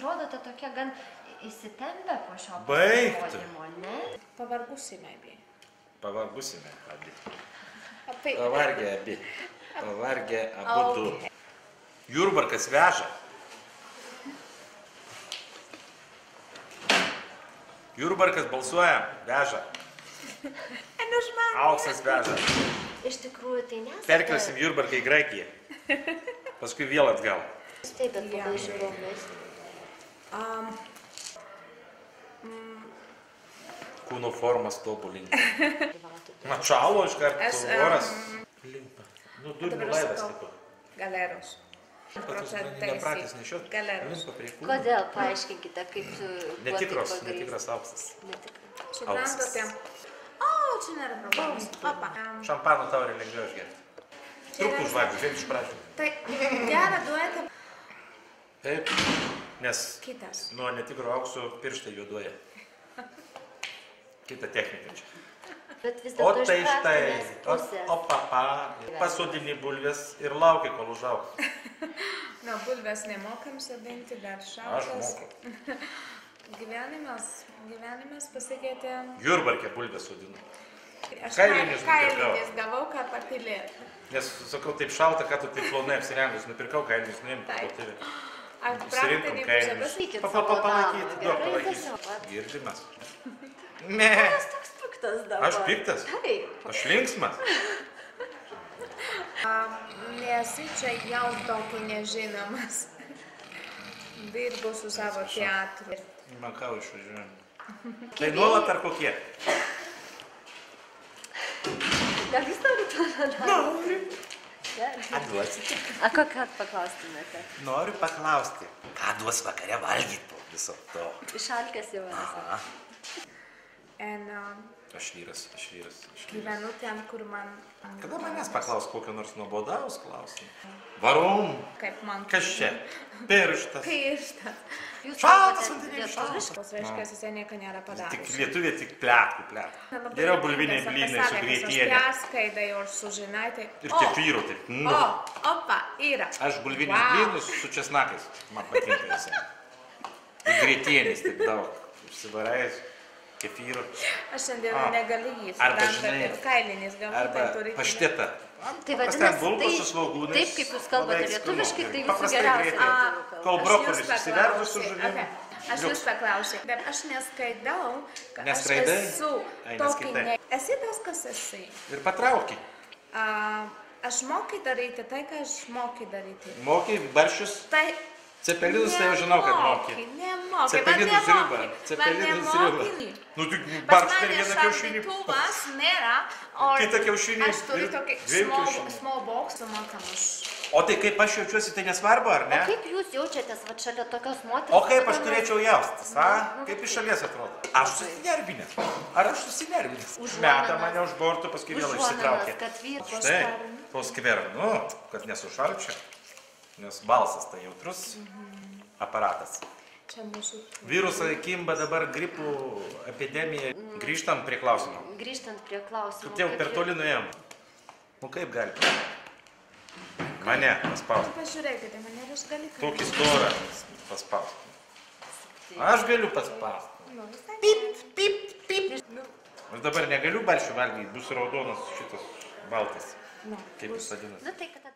atrodote tokia gan įsitempę po šio pasirodymo, ne? Pavargusime abi. Pavargusime abi. Apie. Pavargę abi. Pavargę abudu. Jurbarkas veža. Jurbarkas balsuoja, veža. Auksas veža. Iš tikrųjų, tai nesate. Perkelsim Jurbarką į Graikiją. Paskui vėl atgal. Taip, bet pagal žiūrovais. Kūno formas tobulinti. Atšalo iš karto oras. Limpa. Nu, durnių laidas tipo. Galeros. Nepratęs nešiot. Galeros. Kodėl? Paaiškinkite, kaip tu... Netikras auksas. Suprantate? O, čia nėra problemos. Opa. Šampanų taurė lengviau išgerti. Trupų žvaigždžių, žiūrėk iš pradžių. Tai gerą duetą. Taip, nes Kitas. nuo netikro aukso pirštai juoduoja. Kita technika čia. Bet vis O dėlto tai iš štai, praktinės pusės. o papa, pasodini bulvės ir laukia, kol užaugs. Na, bulvės nemokam sodinti, dar Aš šaltas. moku. Gyvenimas pasikeitė. Jurbarke bulvės sodinu. Aš Kailinius kailinius gavau, ką papilėti. Nes, sakau, taip šalta, kad tu taip plonai apsirengus, nupirkau kailinius, nuėjom parduotuvę. Ar Išsirinkom praktinį kailinius. Pasakykit savo Palaikyti, damą, duok gerai, palaikyti. tiesiog. Girdimas. Ne, Kas toks piktas dabar? aš piktas, Taip. aš linksmas. Nesi čia jau tokį nežinomas. Dirbu su savo teatru. Makau išvažiuojam. Tai nuolat ar kokie? Gal jūs norite to daryti? Noriu. Gerai. Ką duosite? A, ką paklaustumėte? Noriu paklausti. Ką duos vakare valgyti po viso to? Išalkęs jau esate. Aš vyras. Gyvenu ten, kur man... Kada manęs paklaus kokio nors nuobodaus klausimą? Varom. Kaip man... Kas čia? Pirštas. Pirštas. Jūs Šaltas kalbate vandenėlis, lietuviškai? Tas reiškia, jisai nieko nėra Tik padaręs. lietuvė, tik pletkų. Geriau bulviniai blynai su grietienė. Aš perskaidai ir sužinai, tai... Ir kefyru taip. Opa, yra. Aš bulvinius blynus su česnakais. Man patinka visai. Ir grietienės taip daug. Užsivarais. Kefyru. Aš šiandieną negaliu jį. Arba, žinai, ir kailinis galbūt tai Arba turi... paštetą. Tai Paprastai bulvos su svogūnais. taip, kaip jūs kalbate lietuviškai, tai jūsų Paprastai geriausia greitai. lietuvių kalba. Kol brokolis išsivertus su žuvim. Aš jūs paklausiu, bet aš neskaidau, kad aš Neskraidai? esu Ai, tokį... neskaitai. Esi tas, kas esi. Ir patrauki. Aš mokai daryti tai, ką aš mokai daryti. Mokai barščius. Tai... Cepelinus tai jau žinau, kad moki. Nemoki, Cepelinų sriubą. Cepelinų sriubą. Nu, tik barščius per vieną kiaušinį. Pas mane šaldytuvas nėra, o Kitą kiaušinį aš turiu ir tokį dviejų kiaušinių. small box, mokam už... O tai kaip aš jaučiuosi, tai nesvarbu, ar ne? O kaip jūs jaučiatės va šalia tokios moters? O kaip aš turėčiau jaustis, a? Kaip iš šalies atrodo? Aš susinervinęs. Ar aš susinervinęs? Meta mane už borto, paskui vėl išsitraukė. Kad vyras Štai, po skvernu, kad nesušalčiau, nes balsas tai jautrus aparatas. Čia mūsų... Virusai kimba dabar gripų epidemija. Grįžtam prie klausimų. Grįžtant prie klausimų. Tu jau per toli nuėjom. Nu kaip gali? Mane paspausti. Pažiūrėkite, mane jūs galite... Tokį storą paspausti. Aš galiu paspausti. Nu, visai... Pip. Aš dabar negaliu barščių valgyti, bus raudonas šitas baltas. Nu, Kaip jis vadinasi? Nu tai, kad